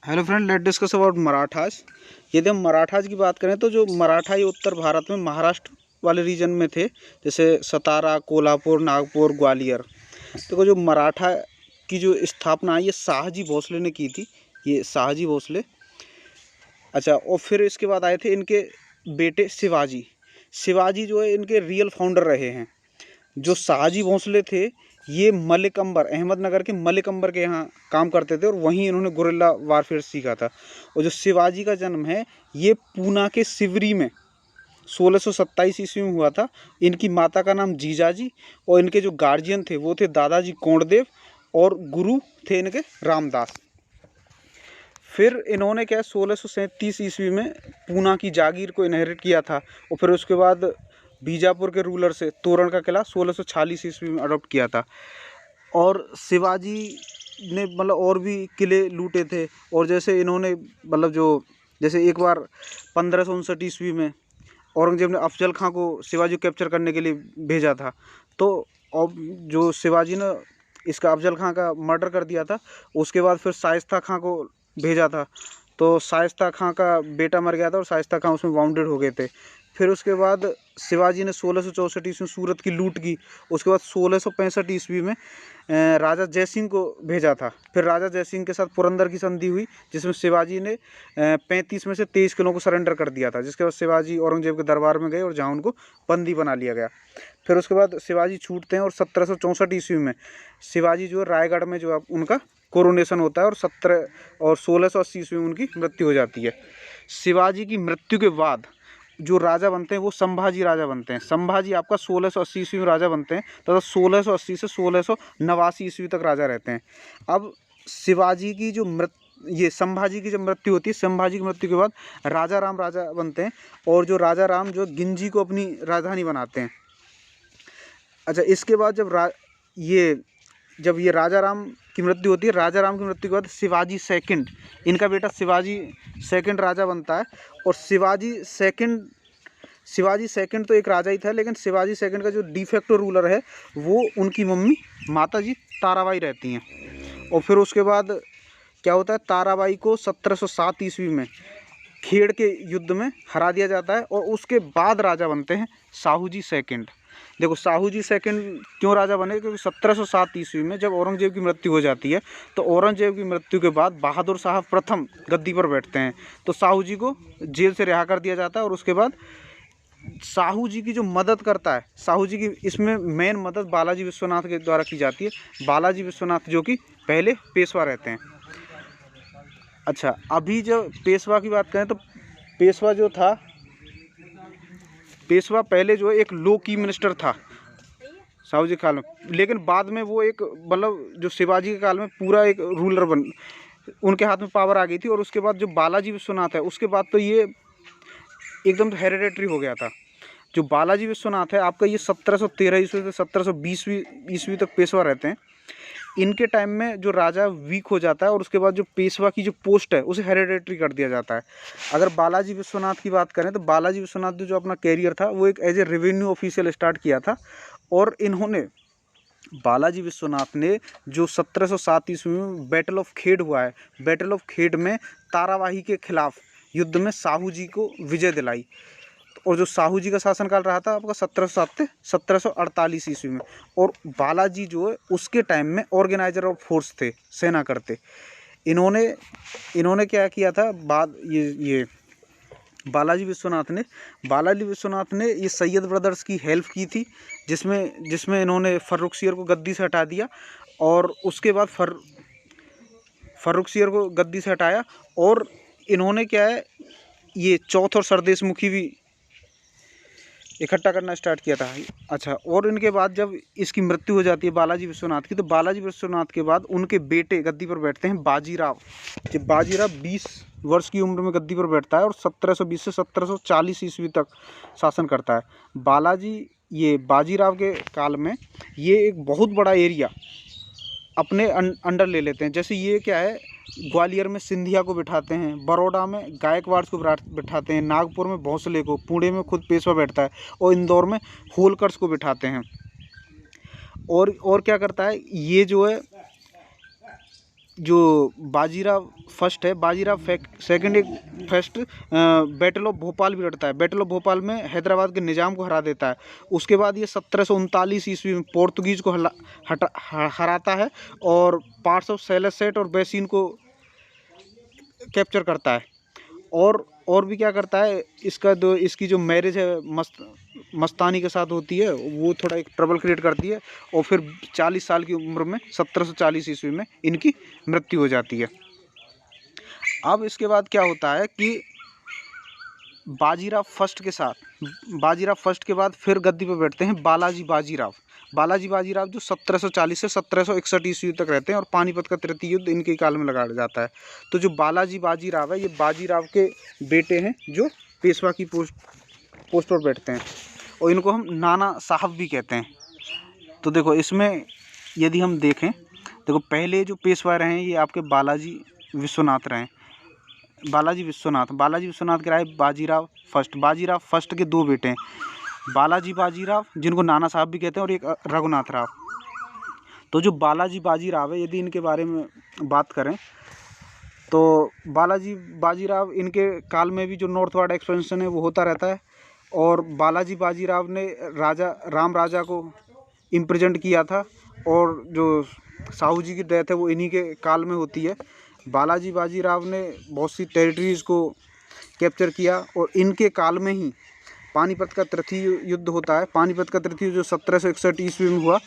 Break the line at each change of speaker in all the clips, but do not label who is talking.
Hello friend, let discuss about Marathas. यदि हम मराठास की बात करें तो जो मराठा ये उत्तर भारत में महाराष्ट्र वाले रीजन में थे, जैसे सतारा, कोल्हापुर, नागपुर, ग्वालियर। तो जो मराठा की जो स्थापना है ये शाहजी भोसले ने की थी। ये शाहजी भोसले। अच्छा, और फिर इसके बाद आए थे इनके बेटे शिवाजी। शिवाजी जो है इनके रियल फाउंडर रहे हैं। जो शाहजी भोसले थे ये मलिक अंबर, अहमदनगर के मलिक अंबर के यहाँ काम करते थे और वहीं इन्होंने गुरिल्ला वारफेयर सीखा था। और जो शिवाजी का जन्म है ये पूना के सिवरी में 1627 ईस्वी में हुआ था। इनकी माता का नाम जीजाजी और इनके जो गार्जियन थे वो थे दादाजी कोंडदेव और गुरु थे इनके रामदास। फिर इन्होंने क्या 1637 ईस्वी में पूना की जागीर को इनहेरिट किया था और फिर उसके बाद बीजापुर के रूलर से तोरण का किला 1646 ईस्वी में अडॉप्ट किया था। और शिवाजी ने मतलब और भी किले लूटे थे। और जैसे इन्होंने मतलब जो जैसे एक बार 1559 ईस्वी में औरंगजेब ने अफजल खां को शिवाजी को कैप्चर करने के लिए भेजा था। तो अब जो शिवाजी ने इसका अफजल खां का मर्डर कर दिया था। उसके बाद फिर शाइस्ता खां को भेजा था, तो शाइस्ता खां का बेटा मर गया था और शाइस्ता खां उसमें वाउंडेड हो गए थे। फिर उसके बाद शिवाजी ने 1664 ईस्वी में सूरत की लूट की। उसके बाद 1665 ईस्वी में राजा जयसिंह को भेजा था। फिर राजा जयसिंह के साथ पुरंदर की संधि हुई जिसमें शिवाजी ने 35 में से 23 किलों को सरेंडर कर दिया था, जिसके बाद शिवाजी औरंगजेब के दरबार में गए और जहाँ उनको बंदी बना लिया गया। फिर उसके बाद शिवाजी छूटते हैं और 1764 ईस्वी में शिवाजी जो है रायगढ़ में जो उनका कोरोनेशन होता है और 1680 ईस्वी में उनकी मृत्यु हो जाती है। शिवाजी की मृत्यु के बाद जो राजा बनते हैं वो संभाजी राजा बनते हैं। संभाजी आपका 1680 ईस्वी में राजा बनते हैं तथा 1680 से 1689 ईस्वी तक राजा रहते हैं। अब शिवाजी की जो ये संभाजी की जब मृत्यु होती है, संभाजी की मृत्यु के बाद राजा राम राजा बनते हैं और जो राजा राम जो गिंजी को अपनी राजधानी बनाते हैं। अच्छा, इसके बाद जब ये राजा राम की मृत्यु होती है, राजा राम की मृत्यु के बाद शिवाजी सेकंड, इनका बेटा शिवाजी सेकंड राजा बनता है। और शिवाजी सेकंड तो एक राजा ही था, लेकिन शिवाजी सेकंड का जो डिफेक्टो रूलर है वो उनकी मम्मी माता जी ताराबाई रहती हैं। और फिर उसके बाद क्या होता है, ताराबाई को 1707 ईस्वी में खेड़ के युद्ध में हरा दिया जाता है और उसके बाद राजा बनते हैं शाहू जी सेकंड। देखो, शाहू जी सेकंड क्यों राजा बने, क्योंकि 1707 ईस्वी में जब औरंगजेब की मृत्यु हो जाती है तो औरंगजेब की मृत्यु के बाद बहादुर शाह प्रथम गद्दी पर बैठते हैं, तो शाहू जी को जेल से रिहा कर दिया जाता है। और उसके बाद शाहू जी की जो मदद करता है, शाहू जी की इसमें मेन मदद बालाजी विश्वनाथ के द्वारा की जाती है। बालाजी विश्वनाथ जो कि पहले पेशवा रहते हैं। अच्छा, अभी जब पेशवा की बात करें तो पेशवा जो था, पेशवा पहले जो है एक लो की मिनिस्टर था शाहू जी के काल में, लेकिन बाद में वो एक मतलब जो शिवाजी के काल में पूरा एक रूलर उनके हाथ में पावर आ गई थी। और उसके बाद जो बालाजी विश्वनाथ है उसके बाद तो ये एकदम हेरिडेटरी हो गया था। जो बालाजी विश्वनाथ है आपका ये 1713 ईस्वी से 1720 ईस्वी तक पेशवा रहते हैं। इनके टाइम में जो राजा वीक हो जाता है और उसके बाद जो पेशवा की जो पोस्ट है उसे हेरिडेटरी कर दिया जाता है। अगर बालाजी विश्वनाथ की बात करें तो बालाजी विश्वनाथ ने जो अपना कैरियर था वो एक as a revenue official start किया था। और इन्होंने बालाजी विश्वनाथ ने जो 1707 ईस्वी में बैटल ऑफ खेड़ हुआ है, बैटल ऑफ खेड़ में ताराबाई के खिलाफ युद्ध में शाहू जी को विजय दिलाई। और जो शाहू जी का शासनकाल रहा था आपका 1707 से 1748 ईस्वी में। और बालाजी जो है उसके टाइम में ऑर्गेनाइजर ऑफ फोर्स थे, सेना करते। इन्होंने क्या किया था, ये बालाजी विश्वनाथ ने ये सैयद ब्रदर्स की हेल्प की थी, जिसमें इन्होंने फर्रुखसियर को गद्दी से हटा दिया। और उसके बाद फर्रुखसियर को गद्दी से हटाया और इन्होंने क्या है ये चौथ और सरदेशमुखी भी इकट्ठा करना स्टार्ट किया था। अच्छा, और इनके बाद जब इसकी मृत्यु हो जाती है बालाजी विश्वनाथ की, तो बालाजी विश्वनाथ के बाद उनके बेटे गद्दी पर बैठते हैं बाजीराव। जब बाजीराव 20 वर्ष की उम्र में गद्दी पर बैठता है और 1720 से 1740 ईस्वी तक शासन करता है। बाजीराव के काल में ये एक बहुत बड़ा एरिया अपने अंडर ले लेते हैं। जैसे ये क्या है, ग्वालियर में सिंधिया को बिठाते हैं, बड़ौदा में गायकवाड़ को बिठाते हैं, नागपुर में भोसले को, पुणे में खुद पेशवा बैठता है और इंदौर में होलकर्स को बिठाते हैं। और क्या करता है ये जो है जो बाजीराव फर्स्ट है, बाजीराव सेकंड एक फर्स्ट बैटल ऑफ भोपाल भी लड़ता है। बैटल ऑफ भोपाल में हैदराबाद के निज़ाम को हरा देता है। उसके बाद ये 1739 ईस्वी में पोर्तुगीज़ को हराता है और पार्ट्स ऑफ सैलसेट और बेसिन को कैप्चर करता है। और भी क्या करता है, इसकी जो मैरिज है मस्तानी के साथ होती है, वो थोड़ा एक ट्रबल क्रिएट करती है और फिर 40 साल की उम्र में 1740 ईस्वी में इनकी मृत्यु हो जाती है। अब इसके बाद क्या होता है कि बाजीराव फर्स्ट के बाद फिर गद्दी पर बैठते हैं बालाजी बाजीराव जो 1740 से 1761 ईस्वी तक रहते हैं और पानीपत का तृतीय युद्ध इनके काल में लड़ा जाता है। तो जो बालाजी बाजीराव है, ये बाजीराव के बेटे हैं जो पेशवा की पोस्ट पर बैठते हैं और इनको हम नाना साहब भी कहते हैं। तो देखो इसमें यदि हम देखें, देखो पहले जो पेशवा रहे हैं ये आपके बालाजी विश्वनाथ रहे हैं। बालाजी विश्वनाथ के रहे बाजीराव फर्स्ट के दो बेटे हैं, बालाजी बाजीराव जिनको नाना साहब भी कहते हैं और एक रघुनाथ राव। तो जो बालाजी बाजीराव है, यदि इनके बारे में बात करें तो बालाजी बाजीराव इनके काल में भी जो नॉर्थवर्ड एक्सपेंशन है वो होता रहता है और बालाजी बाजीराव ने राम राजा को इम्प्रिजेंट किया था और जो साहू जी की डेथ है वो इन्हीं के काल में होती है। बालाजी बाजीराव ने बहुत सी टेरिटरीज़ को कैप्चर किया और इनके काल में ही पानीपत का तृतीय युद्ध होता है। पानीपत का तृतीय जो 1761 ईस्वी में हुआ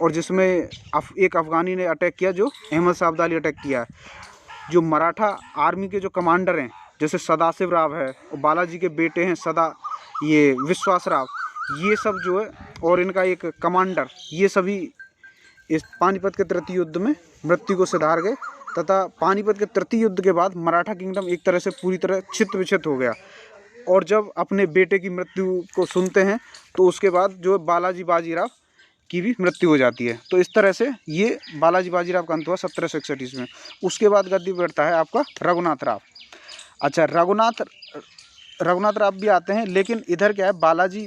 और जिसमें एक अफ़गानी ने अटैक किया, जो अहमद शाह अब्दाली अटैक किया। जो मराठा आर्मी के जो कमांडर हैं जैसे सदाशिव राव है और बालाजी के बेटे हैं ये विश्वास राव, ये सब जो है और इनका एक कमांडर, ये सभी इस पानीपत के तृतीय युद्ध में मृत्यु को सिधार गए तथा पानीपत के तृतीय युद्ध के बाद मराठा किंगडम एक तरह से पूरी तरह छिन्न विच्छिन्न हो गया। और जब अपने बेटे की मृत्यु को सुनते हैं तो उसके बाद जो बालाजी बाजीराव की भी मृत्यु हो जाती है। तो इस तरह से ये बालाजी बाजीराव का अंत हुआ 1761 ईस्वी में। उसके बाद गद्दी बैठता है आपका रघुनाथ राव। अच्छा, रघुनाथ राव भी आते हैं, लेकिन इधर क्या है, बालाजी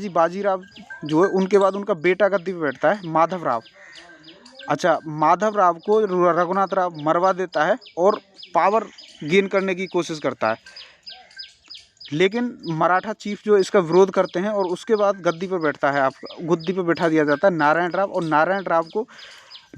बाजीराव जो है उनके बाद उनका बेटा गद्दी पे बैठता है माधव राव। अच्छा, माधव राव को रघुनाथ राव मरवा देता है और पावर गेन करने की कोशिश करता है, लेकिन मराठा चीफ जो इसका विरोध करते हैं और उसके बाद गद्दी पर बैठा दिया जाता है नारायण राव। और नारायण राव को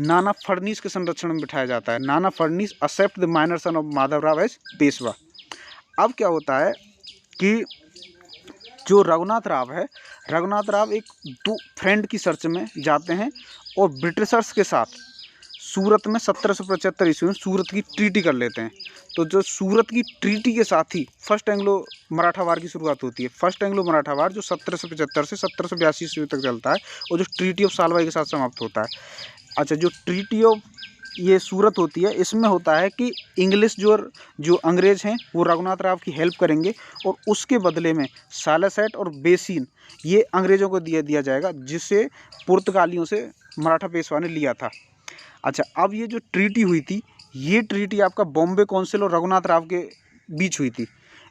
नाना फडनीस के संरक्षण में बिठाया जाता है। Nana Phadnis accept the minor son of Madhav Rao as Peshwa. अब क्या होता है कि जो रघुनाथ राव एक दो फ्रेंड की सर्च में जाते हैं और ब्रिटिशर्स के साथ सूरत में 1775 ईस्वी में सूरत की ट्रीटी कर लेते हैं। तो जो सूरत की ट्रीटी के साथ ही फर्स्ट एंग्लो मराठा वार की शुरुआत होती है। फर्स्ट एंग्लो मराठा वार जो 1775 से 1782 ईस्वी तक चलता है और जो ट्रीटी ऑफ सालवाई के साथ समाप्त होता है। अच्छा, जो ट्रीटी ऑफ ये सूरत होती है, इसमें होता है कि इंग्लिश जो अंग्रेज़ हैं वो रघुनाथ राव की हेल्प करेंगे और उसके बदले में सालासेट और बेसिन ये अंग्रेज़ों को दिया जाएगा, जिसे पुर्तगालियों से मराठा पेशवा ने लिया था। अच्छा, अब ये जो ट्रीटी हुई थी, ये ट्रीटी आपका बॉम्बे काउंसिल और रघुनाथ राव के बीच हुई थी।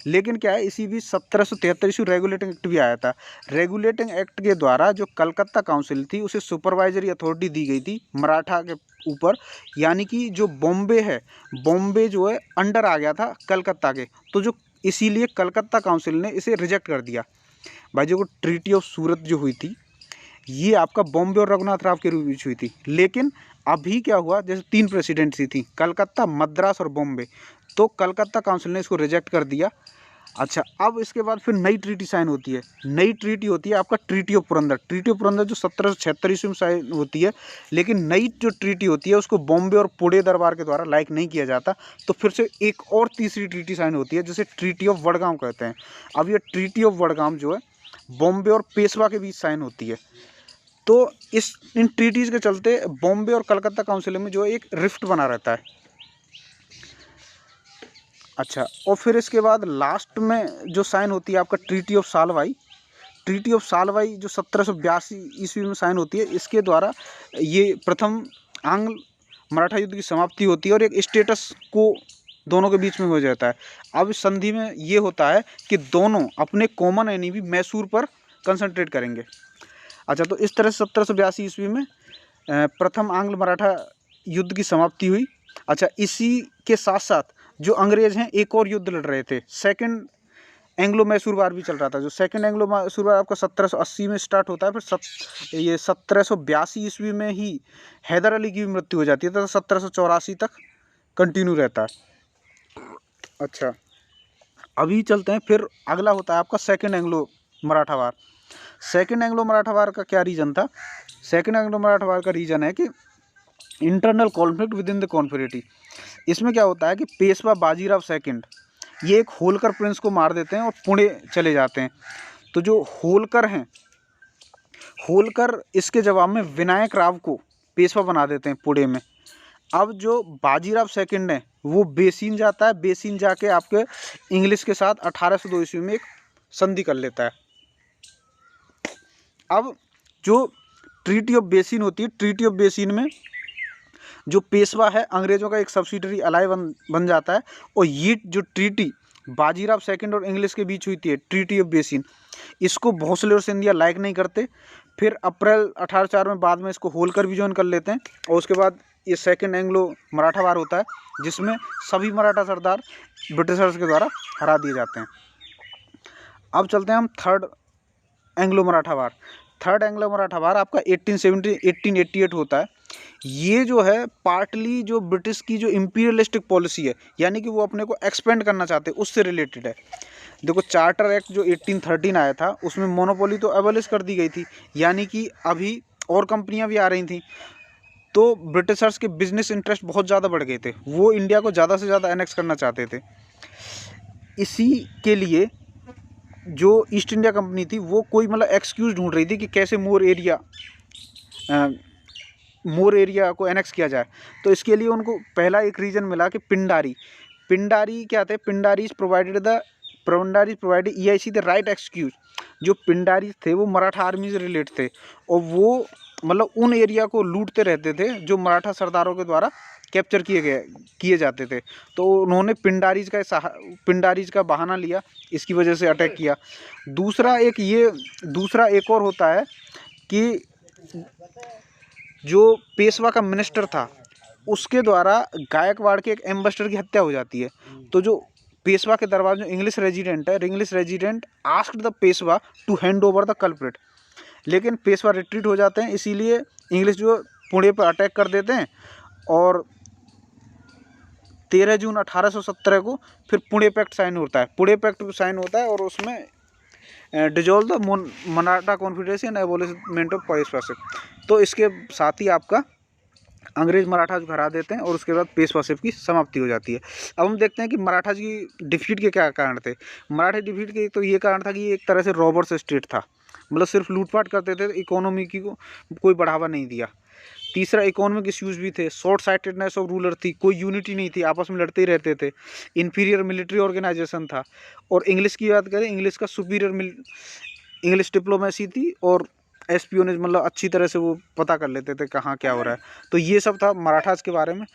लेकिन क्या है, इसी बीच 1773 ईस्वी रेगुलेटिंग एक्ट भी आया था। रेगुलेटिंग एक्ट के द्वारा जो कलकत्ता काउंसिल थी उसे सुपरवाइजरी अथॉरिटी दी गई थी मराठा के ऊपर, यानी कि जो बॉम्बे जो है अंडर आ गया था कलकत्ता के। तो जो इसीलिए कलकत्ता काउंसिल ने इसे रिजेक्ट कर दिया। भाई, जो ट्रीटी ऑफ सूरत जो हुई थी ये आपका बॉम्बे और रघुनाथ राव के बीच हुई थी। लेकिन अभी क्या हुआ, जैसे 3 प्रेसिडेंसी थी, कलकत्ता, मद्रास और बॉम्बे, तो कलकत्ता काउंसिल ने इसको रिजेक्ट कर दिया। अच्छा, अब इसके बाद फिर नई ट्रीटी साइन होती है। नई ट्रीटी होती है आपका ट्रीटी ऑफ पुरंदर जो 1776 ईस्वी में साइन होती है। लेकिन नई जो ट्रीटी होती है उसको बॉम्बे और पुणे दरबार के द्वारा लाइक नहीं किया जाता, तो फिर से एक और तीसरी ट्रीटी साइन होती है जिसे ट्रीटी ऑफ वडगाम कहते हैं। अब ये ट्रीटी ऑफ वडगाम जो है बॉम्बे और पेशवा के बीच साइन होती है। तो इन ट्रीटीज़ के चलते बॉम्बे और कलकत्ता काउंसिल में जो एक रिफ्ट बना रहता है। अच्छा, और फिर इसके बाद लास्ट में जो साइन होती है आपका ट्रीटी ऑफ सालवाई जो 1782 ईस्वी में साइन होती है। इसके द्वारा ये प्रथम आंग्ल मराठा युद्ध की समाप्ति होती है और एक स्टेटस को दोनों के बीच में हो जाता है। अब इस संधि में ये होता है कि दोनों अपने कॉमन एनिमी मैसूर पर कंसंट्रेट करेंगे। अच्छा, तो इस तरह से 1782 ईस्वी में प्रथम आंग्ल मराठा युद्ध की समाप्ति हुई। अच्छा, इसी के साथ साथ जो अंग्रेज हैं एक और युद्ध लड़ रहे थे, सेकंड एंग्लो मैसूर वार भी चल रहा था। जो सेकंड एंग्लो मैसूर वार आपका 1780 में स्टार्ट होता है, फिर ये 1782 ईस्वी में ही हैदर अली की भी मृत्यु हो जाती है, तो 1784 तक कंटिन्यू रहता है। अच्छा, अभी चलते हैं, फिर अगला होता है आपका सेकंड एंग्लो मराठा वार। सेकंड एंग्लो मराठा वार का क्या रीज़न था? सेकंड एंग्लो मराठा वार का रीज़न है कि internal conflict within the confederacy. इसमें क्या होता है कि पेशवा बाजीराव सेकंड ये एक होलकर प्रिंस को मार देते हैं और पुणे चले जाते हैं। तो जो होलकर हैं, होलकर इसके जवाब में विनायक राव को पेशवा बना देते हैं पुणे में। अब जो बाजीराव सेकंड है वो बेसिन जाता है, बेसिन जाके आपके इंग्लिश के साथ 1802 ईस्वी में एक संधि कर लेता है। अब जो ट्रीटी ऑफ बेसिन होती है, ट्रीटी ऑफ बेसिन में जो पेशवा है अंग्रेज़ों का एक सब्सिडरी अलाय बन जाता है। और ये जो ट्रीटी बाजीराव सेकंड और इंग्लिश के बीच हुई थी, ट्रीटी ऑफ बेसिन, इसको भोसले और सिंधिया लाइक नहीं करते। फिर अप्रैल 1804 में बाद में इसको होलकर भी ज्वाइन कर लेते हैं। और उसके बाद ये सेकंड एंग्लो मराठा वार होता है, जिसमें सभी मराठा सरदार ब्रिटिशर्स के द्वारा हरा दिए जाते हैं। अब चलते हैं हम थर्ड एंग्लो मराठा वार। थर्ड एंग्लो मराठा वार आपका 1888 होता है। ये जो है पार्टली जो ब्रिटिश की जो इम्पीरियलिस्टिक पॉलिसी है, यानी कि वो अपने को एक्सपेंड करना चाहते हैं, उससे रिलेटेड है। देखो, चार्टर एक्ट जो 1813 आया था उसमें मोनोपोली तो एबॉलिश कर दी गई थी, यानी कि अभी और कंपनियां भी आ रही थी। तो ब्रिटिशर्स के बिजनेस इंटरेस्ट बहुत ज़्यादा बढ़ गए थे, वो इंडिया को ज़्यादा से ज़्यादा एनेक्स करना चाहते थे। इसी के लिए जो ईस्ट इंडिया कंपनी थी वो कोई मतलब एक्सक्यूज़ ढूंढ रही थी कि कैसे मोर एरिया को एनेक्स किया जाए। तो इसके लिए उनको पहला एक रीज़न मिला कि पिंडारी क्या थे, Pindari provided EIC the right excuse. जो पिंडारी थे वो मराठा आर्मी से रिलेट थे, और वो मतलब उन एरिया को लूटते रहते थे जो मराठा सरदारों के द्वारा कैप्चर किए जाते थे। तो उन्होंने पिंडारीज का बहाना लिया, इसकी वजह से अटैक किया। दूसरा एक और होता है कि जो पेशवा का मिनिस्टर था उसके द्वारा गायकवाड़ के एक एम्बेसडर की हत्या हो जाती है। तो जो पेशवा के दरबार जो English resident asked the Peshwa to hand over the culprit, लेकिन पेशवा रिट्रीट हो जाते हैं। इसीलिए इंग्लिश जो पुणे पर अटैक कर देते हैं, और 13 जून 1817 को फिर पुणे पैक्ट साइन होता है और उसमें dissolve the Maratha confederacy and abolishment of Peshwaship. तो इसके साथ ही आपका अंग्रेज मराठा हरा देते हैं और उसके बाद पेशवाशिप की समाप्ति हो जाती है। अब हम देखते हैं कि मराठा की डिफीट के क्या कारण थे। मराठा डिफीट के तो ये कारण था कि ये एक तरह से रॉबर्स स्टेट था, मतलब सिर्फ लूटपाट करते थे, इकोनॉमी की को कोई बढ़ावा नहीं दिया। तीसरा, इकोनॉमिक इश्यूज भी थे, शॉर्ट साइटेडनेस ऑफ रूलर थी, कोई यूनिटी नहीं थी, आपस में लड़ते ही रहते थे। इन्फीरियर मिलिट्री ऑर्गेनाइजेशन था। और इंग्लिश की बात करें, इंग्लिश का सुपीरियर इंग्लिश डिप्लोमेसी थी, और एस्पियोनेज मतलब अच्छी तरह से वो पता कर लेते थे कहाँ क्या हो रहा है। तो ये सब था मराठास के बारे में।